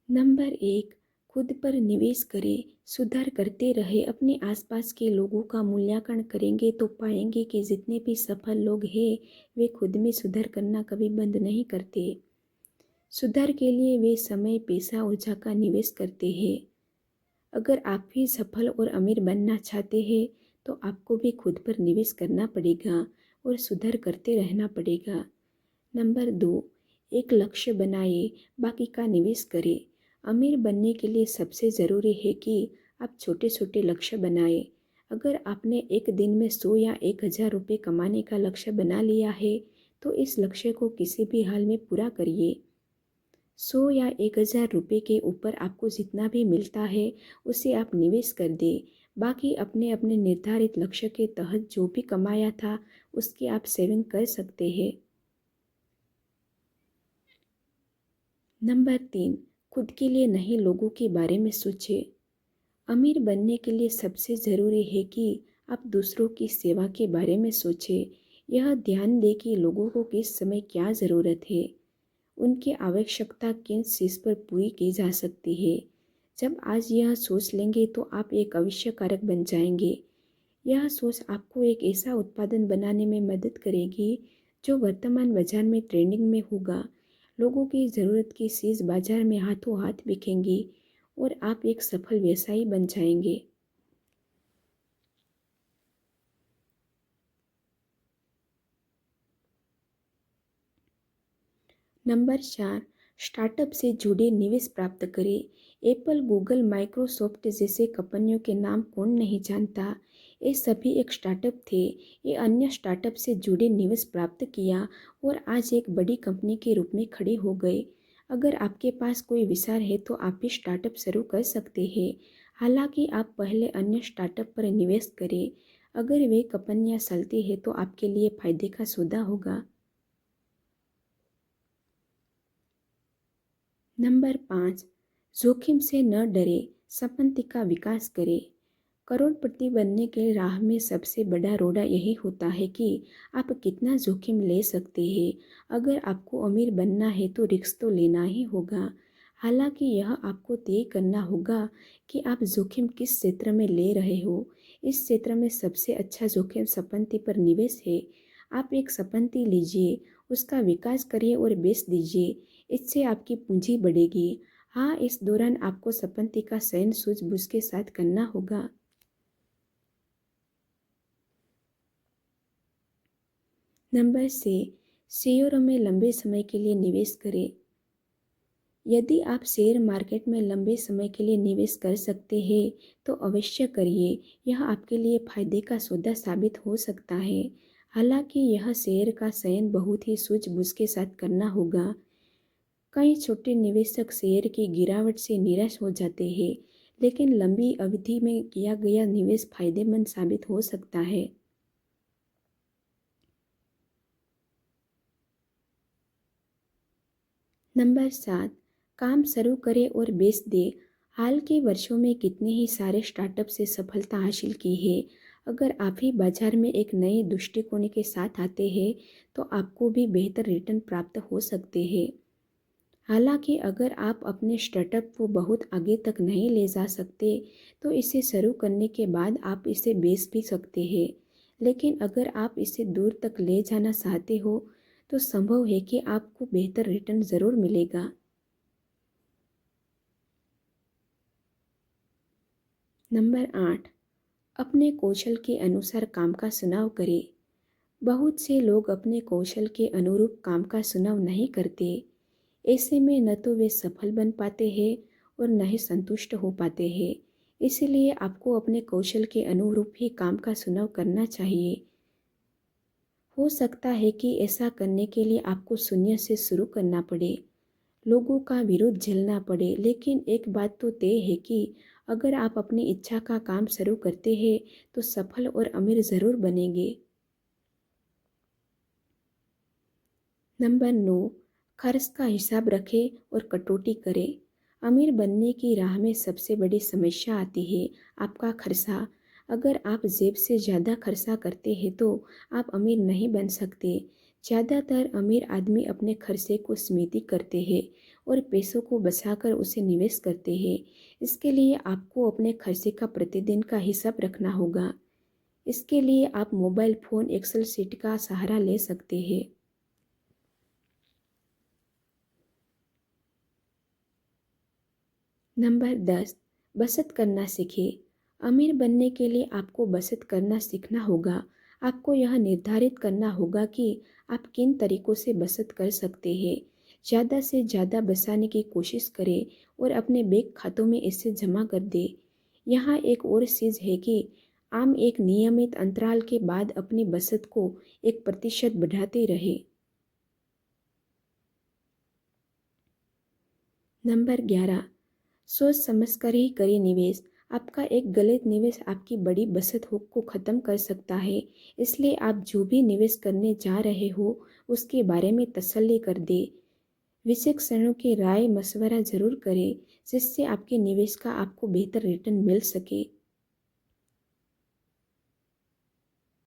Number 1, खुद पर निवेश करें, सुधार करते रहे। अपने आसपास के लोगों का मूल्यांकन करेंगे तो पाएंगे कि जितने भी सफल लोग हैं, वे खुद में सुधार करना कभी बंद नहीं करते। सुधार के लिए वे समय, पैसा, ऊर्जा का निवेश करते हैं। अगर आप भी सफल और अमीर बनना चाहते हैं, तो आपको भी खुद पर निवेश करना पड़ेगा और सुधार करते रहना पड़ेगा। नंबर 2, एक लक्ष्य बनाइए, बाकी का निवेश करें। अमीर बनने के लिए सबसे ज़रूरी है कि आप छोटे छोटे लक्ष्य बनाएं। अगर आपने एक दिन में 100 या 1000 रुपये कमाने का लक्ष्य बना लिया है, तो इस लक्ष्य को किसी भी हाल में पूरा करिए। 100 या 1000 रुपये के ऊपर आपको जितना भी मिलता है, उसे आप निवेश कर दें। बाकी अपने अपने निर्धारित लक्ष्य के तहत जो भी कमाया था, उसकी आप सेविंग कर सकते हैं। नंबर 3, खुद के लिए नहीं, लोगों के बारे में सोचें। अमीर बनने के लिए सबसे ज़रूरी है कि आप दूसरों की सेवा के बारे में सोचें। यह ध्यान दें कि लोगों को किस समय क्या ज़रूरत है, उनकी आवश्यकता किस चीज़ पर पूरी की जा सकती है। जब आज यह सोच लेंगे तो आप एक अवश्य कारक बन जाएंगे। यह सोच आपको एक ऐसा उत्पादन बनाने में मदद करेगी जो वर्तमान बाजार में ट्रेंडिंग में होगा। लोगों की ज़रूरत की चीज़ बाजार में हाथों हाथ बिकेंगी और आप एक सफल व्यवसायी बन जाएंगे। नंबर 4, स्टार्टअप से जुड़े निवेश प्राप्त करें। एप्पल, गूगल, माइक्रोसॉफ्ट जैसे कंपनियों के नाम कौन नहीं जानता। ये सभी एक स्टार्टअप थे। ये अन्य स्टार्टअप से जुड़े निवेश प्राप्त किया और आज एक बड़ी कंपनी के रूप में खड़े हो गए। अगर आपके पास कोई विचार है तो आप भी स्टार्टअप शुरू कर सकते हैं। हालांकि आप पहले अन्य स्टार्टअप पर निवेश करें। अगर वे कंपनियां चलती है तो आपके लिए फायदे का सौदा होगा। नंबर 5, जोखिम से न डरे, संपत्ति का विकास करें। करोड़पति बनने के राह में सबसे बड़ा रोड़ा यही होता है कि आप कितना जोखिम ले सकते हैं। अगर आपको अमीर बनना है तो रिस्क तो लेना ही होगा। हालांकि यह आपको तय करना होगा कि आप जोखिम किस क्षेत्र में ले रहे हो। इस क्षेत्र में सबसे अच्छा जोखिम संपत्ति पर निवेश है। आप एक संपत्ति लीजिए, उसका विकास करिए और बेच दीजिए। इससे आपकी पूंजी बढ़ेगी। हाँ, इस दौरान आपको संपत्ति का चयन सूझबूझ के साथ करना होगा। नंबर 6, शेयरों में लंबे समय के लिए निवेश करें। यदि आप शेयर मार्केट में लंबे समय के लिए निवेश कर सकते हैं तो अवश्य करिए। यह आपके लिए फायदे का सौदा साबित हो सकता है। हालांकि यह शेयर का चयन बहुत ही सूझबूझ के साथ करना होगा। कई छोटे निवेशक शेयर की गिरावट से निराश हो जाते हैं, लेकिन लंबी अवधि में किया गया निवेश फायदेमंद साबित हो सकता है। नंबर 7, काम शुरू करें और बेच दें। हाल के वर्षों में कितने ही सारे स्टार्टअप से सफलता हासिल की है। अगर आप ही बाजार में एक नए दृष्टिकोण के साथ आते हैं तो आपको भी बेहतर रिटर्न प्राप्त हो सकते हैं। हालांकि अगर आप अपने स्टार्टअप को बहुत आगे तक नहीं ले जा सकते तो इसे शुरू करने के बाद आप इसे बेच भी सकते हैं। लेकिन अगर आप इसे दूर तक ले जाना चाहते हो तो संभव है कि आपको बेहतर रिटर्न ज़रूर मिलेगा। नंबर 8, अपने कौशल के अनुसार काम का चुनाव करें। बहुत से लोग अपने कौशल के अनुरूप काम का चुनाव नहीं करते। ऐसे में न तो वे सफल बन पाते हैं और न ही संतुष्ट हो पाते हैं। इसलिए आपको अपने कौशल के अनुरूप ही काम का चुनाव करना चाहिए। हो सकता है कि ऐसा करने के लिए आपको शून्य से शुरू करना पड़े, लोगों का विरोध झेलना पड़े, लेकिन एक बात तो तय है कि अगर आप अपनी इच्छा का काम शुरू करते हैं तो सफल और अमीर ज़रूर बनेंगे। नंबर 9, खर्च का हिसाब रखें और कटौती करें। अमीर बनने की राह में सबसे बड़ी समस्या आती है आपका खर्चा। अगर आप जेब से ज़्यादा खर्चा करते हैं तो आप अमीर नहीं बन सकते। ज़्यादातर अमीर आदमी अपने खर्चे को सीमित करते हैं और पैसों को बचाकर उसे निवेश करते हैं। इसके लिए आपको अपने खर्चे का प्रतिदिन का हिसाब रखना होगा। इसके लिए आप मोबाइल फ़ोन एक्सेल शीट का सहारा ले सकते हैं। नंबर 10, बचत करना सीखें। अमीर बनने के लिए आपको बचत करना सीखना होगा। आपको यह निर्धारित करना होगा कि आप किन तरीकों से बचत कर सकते हैं। ज़्यादा से ज़्यादा बचाने की कोशिश करें और अपने बैंक खातों में इसे जमा कर दें। यहाँ एक और चीज़ है कि आम एक नियमित अंतराल के बाद अपनी बचत को 1% बढ़ाते रहें। नंबर 11, सोच समझकर ही करें निवेश। आपका एक गलत निवेश आपकी बड़ी बचत हो को ख़त्म कर सकता है। इसलिए आप जो भी निवेश करने जा रहे हो उसके बारे में तसल्ली कर दे। विशेषज्ञों की राय मशवरा ज़रूर करें, जिससे आपके निवेश का आपको बेहतर रिटर्न मिल सके।